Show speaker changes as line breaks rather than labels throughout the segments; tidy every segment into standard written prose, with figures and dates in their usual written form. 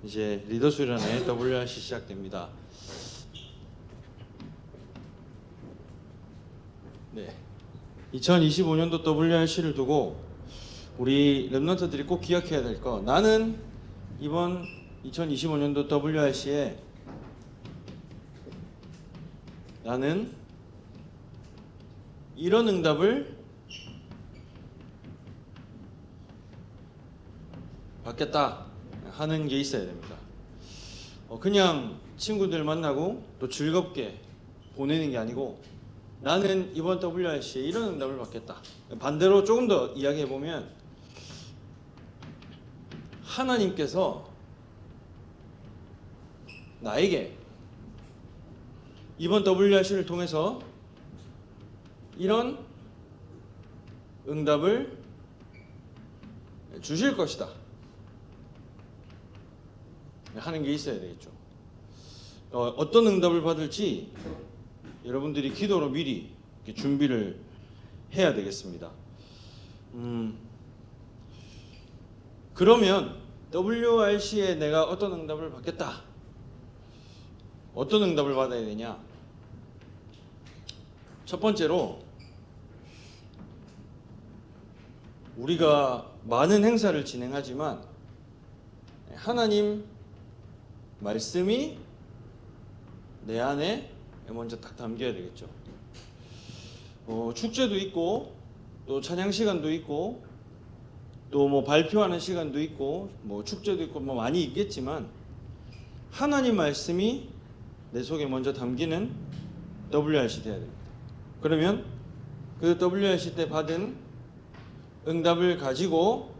이제 리더 수련회 WRC 시작됩니다. 네, 2025년도 WRC를 두고 우리 랩런트들이 꼭 기억해야 될 거, 나는 이번 2025년도 WRC에 나는 이런 응답을 받겠다 하는 게 있어야 됩니다. 그냥 친구들 만나고 또 즐겁게 보내는 게 아니고, 나는 이번 WRC에 이런 응답을 받겠다. 반대로 조금 더 이야기해 보면, 하나님께서 나에게 이번 WRC를 통해서 이런 응답을 주실 것이다 하는 게 있어야 되겠죠. 어떤 응답을 받을지 여러분들이 기도로 미리 준비를 해야 되겠습니다. 그러면 WRC에 내가 어떤 응답을 받겠다, 어떤 응답을 받아야 되냐? 첫 번째로, 우리가 많은 행사를 진행하지만 하나님 말씀이 내 안에 먼저 딱 담겨야 되겠죠. 축제도 있고, 또 찬양 시간도 있고, 또 뭐 발표하는 시간도 있고, 뭐 축제도 있고, 뭐 많이 있겠지만 하나님 말씀이 내 속에 먼저 담기는 WRC 돼야 됩니다. 그러면 그 WRC 때 받은 응답을 가지고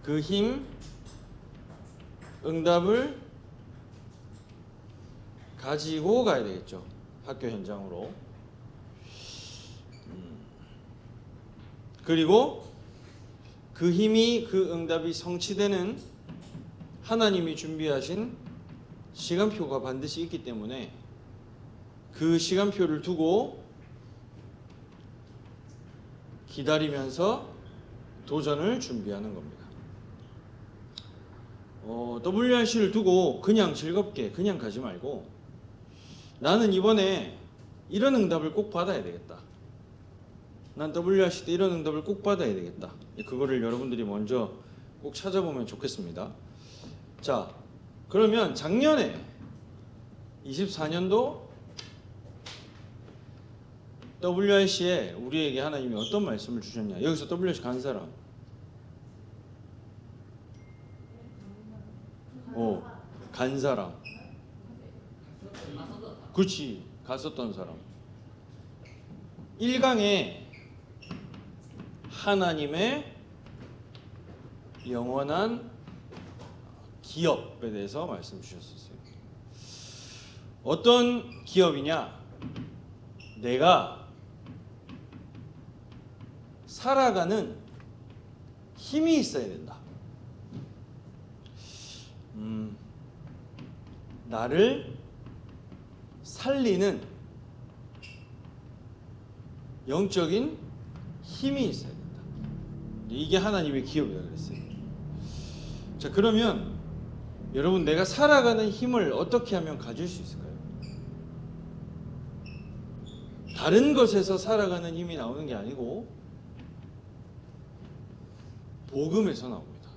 그 힘, 응답을 가지고 가야 되겠죠. 학교 현장으로. 그리고 그 힘이, 그 응답이 성취되는 하나님이 준비하신 시간표가 반드시 있기 때문에 그 시간표를 두고 기다리면서 도전을 준비하는 겁니다. WRC를 두고 그냥 즐겁게 그냥 가지 말고, 나는 이번에 이런 응답을 꼭 받아야 되겠다, 난 WRC 때 이런 응답을 꼭 받아야 되겠다, 그거를 여러분들이 먼저 꼭 찾아보면 좋겠습니다. 자, 그러면 작년에 24년도 WRC에 우리에게 하나님이 어떤 말씀을 주셨냐? 여기서 WRC 간 사람? 간 사람. 그렇지, 갔었던 사람. 1강에 하나님의 영원한 기업에 대해서 말씀 주셨었어요. 어떤 기업이냐? 내가 살아가는 힘이 있어야 된다. 나를 살리는 영적인 힘이 있어야 된다. 이게 하나님의 기업이라고 그랬어요. 자, 그러면 여러분, 내가 살아가는 힘을 어떻게 하면 가질 수 있을까요? 다른 것에서 살아가는 힘이 나오는 게 아니고 복음에서 나옵니다.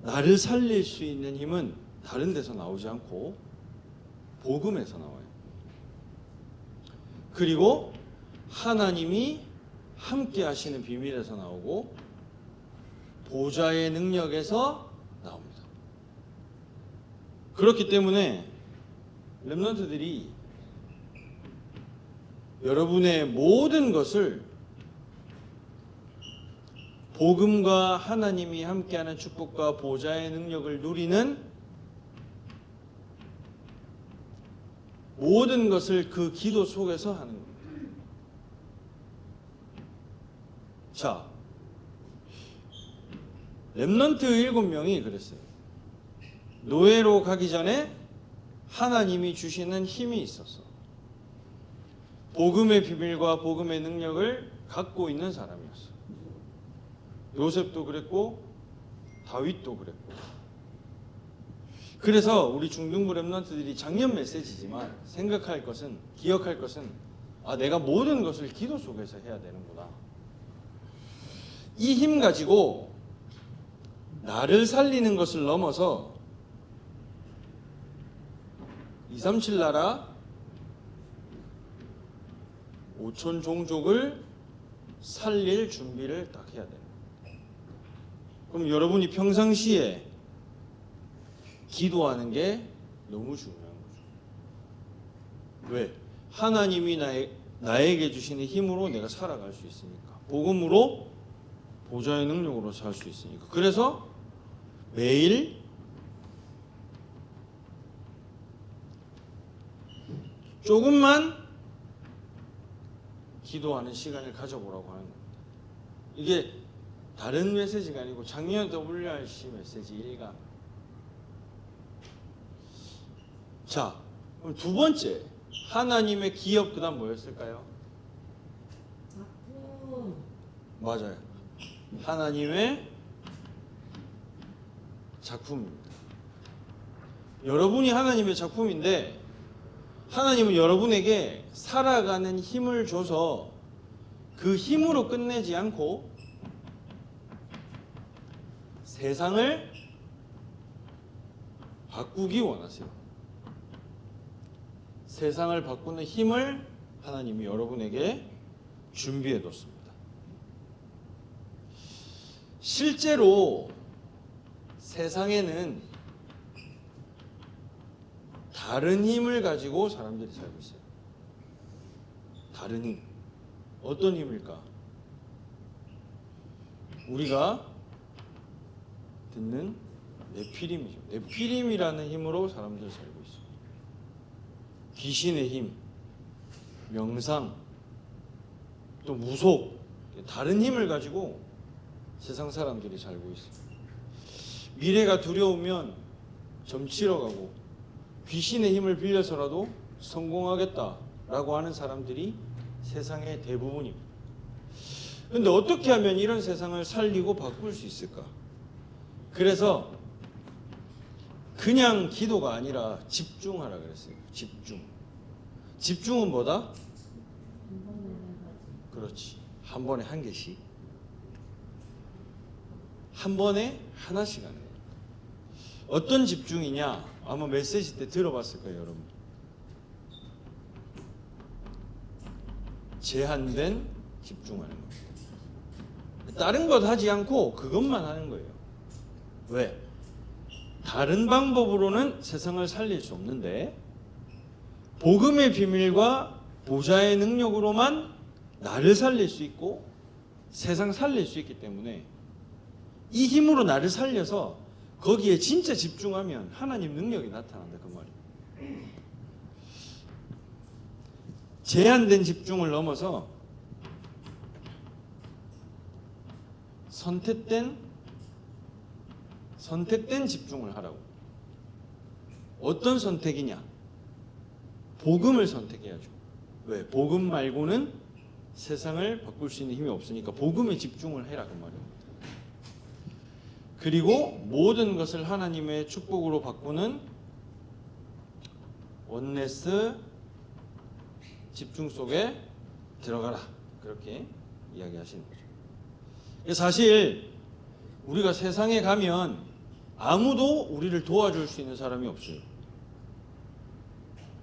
나를 살릴 수 있는 힘은 다른 데서 나오지 않고 복음에서 나와요. 그리고 하나님이 함께 하시는 비밀에서 나오고 보좌의 능력에서 나옵니다. 그렇기 때문에 랩런트들이 여러분의 모든 것을 복음과 하나님이 함께하는 축복과 보좌의 능력을 누리는 모든 것을 그 기도 속에서 하는 겁니다. 자, 랩런트 7명이 그랬어요. 노예로 가기 전에 하나님이 주시는 힘이 있었어. 복음의 비밀과 복음의 능력을 갖고 있는 사람이었어. 요셉도 그랬고 다윗도 그랬고. 그래서 우리 중등부 렘넌트들이 작년 메시지지만 생각할 것은, 기억할 것은, 내가 모든 것을 기도 속에서 해야 되는구나. 이 힘 가지고 나를 살리는 것을 넘어서 237 나라 5천 종족을 살릴 준비를 딱 해야 돼요. 그럼 여러분이 평상시에 기도하는 게 너무 중요한 거죠. 왜? 하나님이 나에게 주시는 힘으로 내가 살아갈 수 있으니까. 복음으로, 보좌의 능력으로 살 수 있으니까. 그래서 매일 조금만 기도하는 시간을 가져보라고 하는 겁니다. 이게 다른 메시지가 아니고 작년 WRC 메시지 1강. 자, 그럼 두 번째, 하나님의 기업, 그 다음 뭐였을까요?
작품.
맞아요. 하나님의 작품입니다. 여러분이 하나님의 작품인데, 하나님은 여러분에게 살아가는 힘을 줘서 그 힘으로 끝내지 않고 세상을 바꾸기 원하세요. 세상을 바꾸는 힘을 하나님이 여러분에게 준비해 뒀습니다. 실제로 세상에는 다른 힘을 가지고 사람들이 살고 있어요. 다른 힘. 어떤 힘일까? 우리가 듣는 네피림이죠. 네피림이라는 힘으로 사람들이 살고 있어요. 귀신의 힘, 명상, 또 무속, 다른 힘을 가지고 세상 사람들이 살고 있어요. 미래가 두려우면 점치러 가고 귀신의 힘을 빌려서라도 성공하겠다라고 하는 사람들이 세상의 대부분입니다. 그런데 어떻게 하면 이런 세상을 살리고 바꿀 수 있을까? 그래서 그냥 기도가 아니라 집중하라 그랬어요. 집중. 집중은 뭐다? 그렇지. 한 번에 한 개씩. 한 번에 하나씩 하는 거예요. 어떤 집중이냐? 아마 메시지 때 들어봤을 거예요, 여러분. 제한된 집중하는 겁니다. 다른 것 하지 않고 그것만 하는 거예요. 왜? 다른 방법으로는 세상을 살릴 수 없는데 복음의 비밀과 보좌의 능력으로만 나를 살릴 수 있고 세상 살릴 수 있기 때문에 이 힘으로 나를 살려서 거기에 진짜 집중하면 하나님 능력이 나타난다, 그 말이에요. 제한된 집중을 넘어서 선택된 집중을 하라고. 어떤 선택이냐? 복음을 선택해야죠. 왜? 복음 말고는 세상을 바꿀 수 있는 힘이 없으니까 복음에 집중을 해라, 그 말이에요. 그리고 모든 것을 하나님의 축복으로 바꾸는 원네스 집중 속에 들어가라, 그렇게 이야기하시는 거죠. 사실 우리가 세상에 가면 아무도 우리를 도와줄 수 있는 사람이 없어요.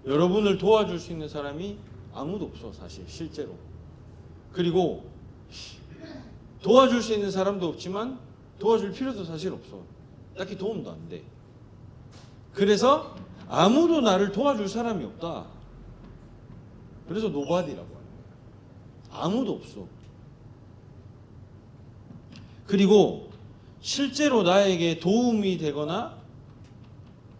여러분을 도와줄 수 있는 사람이 아무도 없어, 사실 실제로. 그리고 도와줄 수 있는 사람도 없지만 도와줄 필요도 사실 없어. 딱히 도움도 안 돼. 그래서 아무도 나를 도와줄 사람이 없다. 그래서 노바디라고 하는 거야. 아무도 없어. 그리고 실제로 나에게 도움이 되거나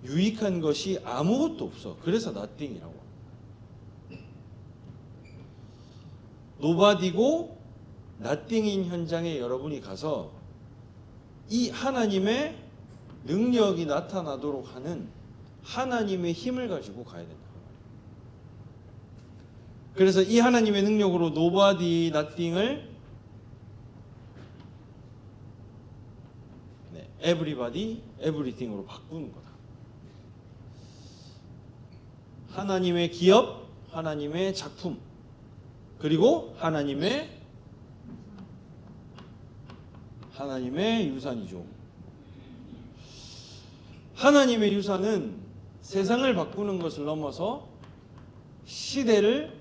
유익한 것이 아무것도 없어. 그래서 nothing이라고. 노바디고 nothing인 현장에 여러분이 가서 이 하나님의 능력이 나타나도록 하는 하나님의 힘을 가지고 가야 된다. 그래서 이 하나님의 능력으로 nobody, nothing을 everybody, everything으로 바꾸는 거다. 하나님의 기업, 하나님의 작품, 그리고 하나님의 유산이죠. 하나님의 유산은 세상을 바꾸는 것을 넘어서 시대를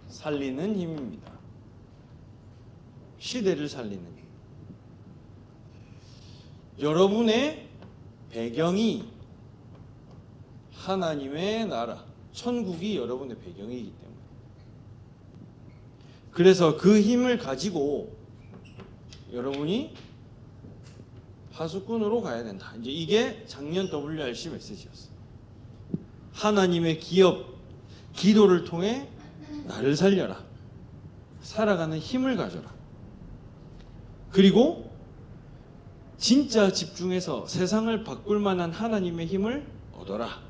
살리는 힘입니다. 시대를 살리는 힘. 여러분의 배경이 하나님의 나라, 천국이 여러분의 배경이기 때문에. 그래서 그 힘을 가지고 여러분이 파수꾼으로 가야 된다. 이제 이게 작년 WRC 메시지였어요. 하나님의 기업, 기도를 통해 나를 살려라. 살아가는 힘을 가져라. 그리고 진짜 집중해서 세상을 바꿀 만한 하나님의 힘을 얻어라.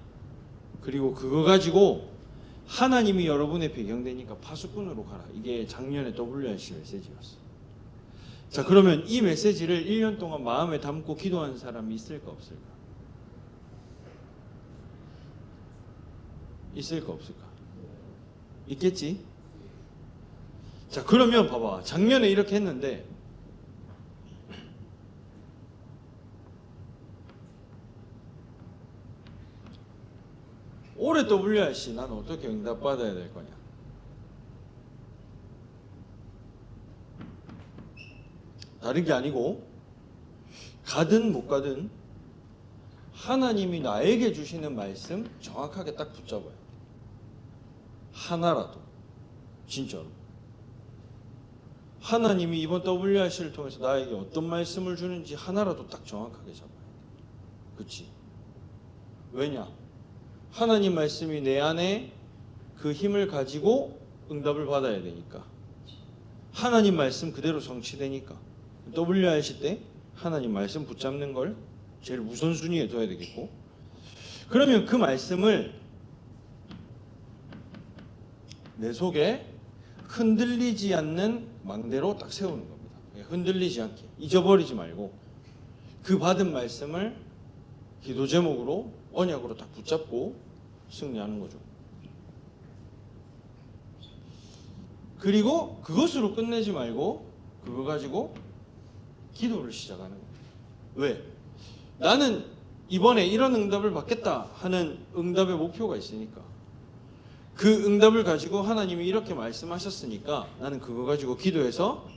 그리고 그거 가지고 하나님이 여러분의 배경되니까 파수꾼으로 가라. 이게 작년의 WRC 메시지였어. 자, 그러면 이 메시지를 1년 동안 마음에 담고 기도한 사람이 있을까 없을까? 있을까 없을까? 있겠지? 자, 그러면 봐봐. 작년에 이렇게 했는데 올해 WRC 나는 어떻게 응답받아야 될 거냐? 다른 게 아니고 가든 못 가든 하나님이 나에게 주시는 말씀 정확하게 딱 붙잡아요. 하나라도 진짜로 하나님이 이번 WRC를 통해서 나에게 어떤 말씀을 주는지 하나라도 딱 정확하게 잡아야 돼. 그렇지? 왜냐? 하나님 말씀이 내 안에 그 힘을 가지고 응답을 받아야 되니까. 하나님 말씀 그대로 성취되니까. WRC 때 하나님 말씀 붙잡는 걸 제일 우선순위에 둬야 되겠고, 그러면 그 말씀을 내 속에 흔들리지 않는 망대로 딱 세우는 겁니다. 흔들리지 않게, 잊어버리지 말고 그 받은 말씀을 기도 제목으로 언약으로 딱 붙잡고 승리하는 거죠. 그리고 그것으로 끝내지 말고 그거 가지고 기도를 시작하는 거예요. 왜? 나는 이번에 이런 응답을 받겠다 하는 응답의 목표가 있으니까. 그 응답을 가지고 하나님이 이렇게 말씀하셨으니까 나는 그거 가지고 기도해서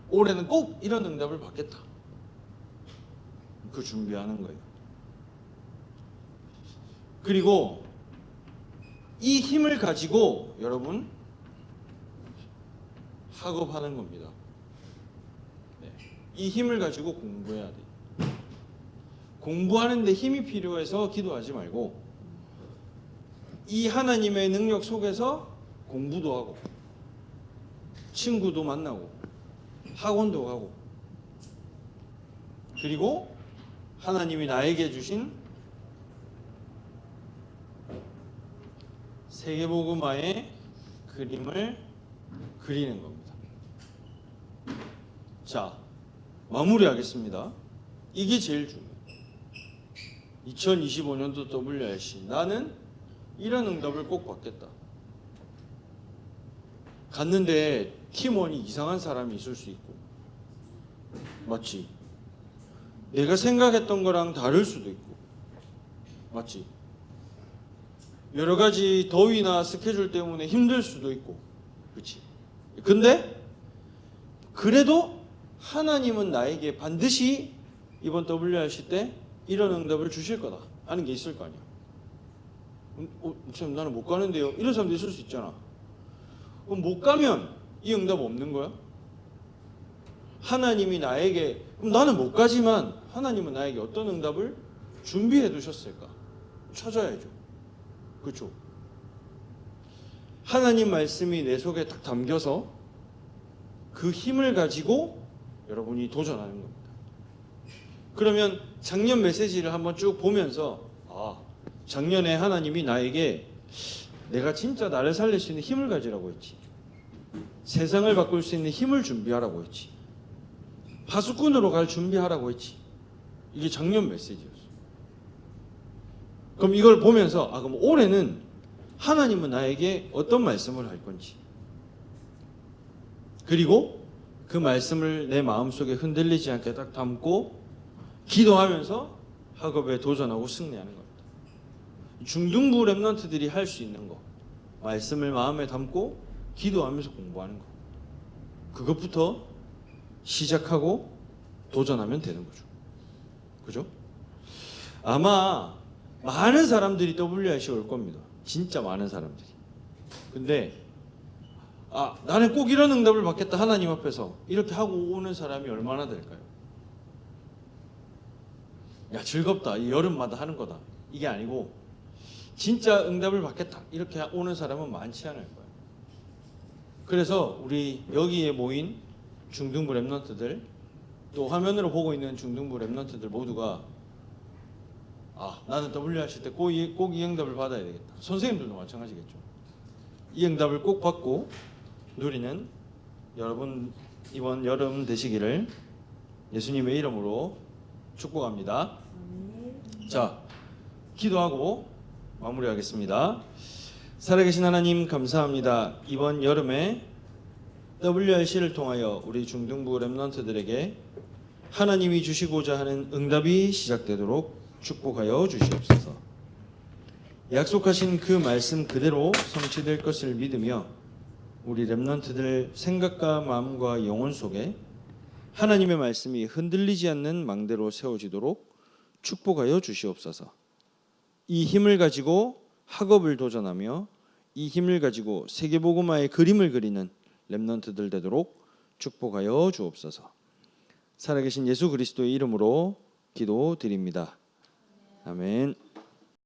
올해는 꼭 이런 응답을 받겠다. 그 준비하는 거예요. 그리고 이 힘을 가지고 여러분 학업하는 겁니다. 네. 이 힘을 가지고 공부해야 돼요. 공부하는데 힘이 필요해서 기도하지 말고 이 하나님의 능력 속에서 공부도 하고 친구도 만나고 학원도 가고 그리고 하나님이 나에게 주신 세계복음화의 그림을 그리는 겁니다. 자, 마무리하겠습니다. 이게 제일 중요해요. 2025년도 WRC 나는 이런 응답을 꼭 받겠다. 갔는데 팀원이 이상한 사람이 있을 수 있고, 맞지? 내가 생각했던 거랑 다를 수도 있고, 맞지? 여러 가지 더위나 스케줄 때문에 힘들 수도 있고, 그렇지? 근데 그래도 하나님은 나에게 반드시 이번 WRC 때 이런 응답을 주실 거다 하는 게 있을 거 아니야. 목사님 나는 못 가는데요. 이런 사람도 있을 수 있잖아. 그럼 못 가면 이 응답 없는 거야? 하나님이 나에게, 그럼 나는 못 가지만 하나님은 나에게 어떤 응답을 준비해 두셨을까? 찾아야죠. 그렇죠? 하나님 말씀이 내 속에 딱 담겨서 그 힘을 가지고 여러분이 도전하는 겁니다. 그러면 작년 메시지를 한번 쭉 보면서 작년에 하나님이 나에게 내가 진짜 나를 살릴 수 있는 힘을 가지라고 했지. 세상을 바꿀 수 있는 힘을 준비하라고 했지. 파수꾼으로 갈 준비하라고 했지. 이게 작년 메시지였어. 그럼 이걸 보면서 그럼 올해는 하나님은 나에게 어떤 말씀을 할 건지, 그리고 그 말씀을 내 마음속에 흔들리지 않게 딱 담고 기도하면서 학업에 도전하고 승리하는 겁니다. 중등부 렘넌트들이 할 수 있는 거, 말씀을 마음에 담고 기도하면서 공부하는 거, 그것부터 시작하고 도전하면 되는 거죠. 그죠? 아마 많은 사람들이 WRC 올 겁니다. 진짜 많은 사람들이. 근데 나는 꼭 이런 응답을 받겠다 하나님 앞에서 이렇게 하고 오는 사람이 얼마나 될까요? 야, 즐겁다, 이 여름마다 하는 거다, 이게 아니고 진짜 응답을 받겠다 이렇게 오는 사람은 많지 않을 거예요. 그래서 우리 여기에 모인 중등부 렘넌트들, 또 화면으로 보고 있는 중등부 렘넌트들 모두가 나는 WRC 때 꼭 이 응답을 받아야 되겠다. 선생님들도 마찬가지겠죠. 이 응답을 꼭 받고 누리는 여러분 이번 여름 되시기를 예수님의 이름으로 축복합니다. 자, 기도하고 마무리하겠습니다. 살아계신 하나님, 감사합니다. 이번 여름에 WRC를 통하여 우리 중등부 렘넌트들에게 하나님이 주시고자 하는 응답이 시작되도록 축복하여 주시옵소서. 약속하신 그 말씀 그대로 성취될 것을 믿으며 우리 렘넌트들 생각과 마음과 영혼 속에 하나님의 말씀이 흔들리지 않는 망대로 세워지도록 축복하여 주시옵소서. 이 힘을 가지고 학업을 도전하며 이 힘을 가지고 세계복음화의 그림을 그리는 렘넌트들 되도록 축복하여 주옵소서. 살아계신 예수 그리스도의 이름으로 기도드립니다. 아멘.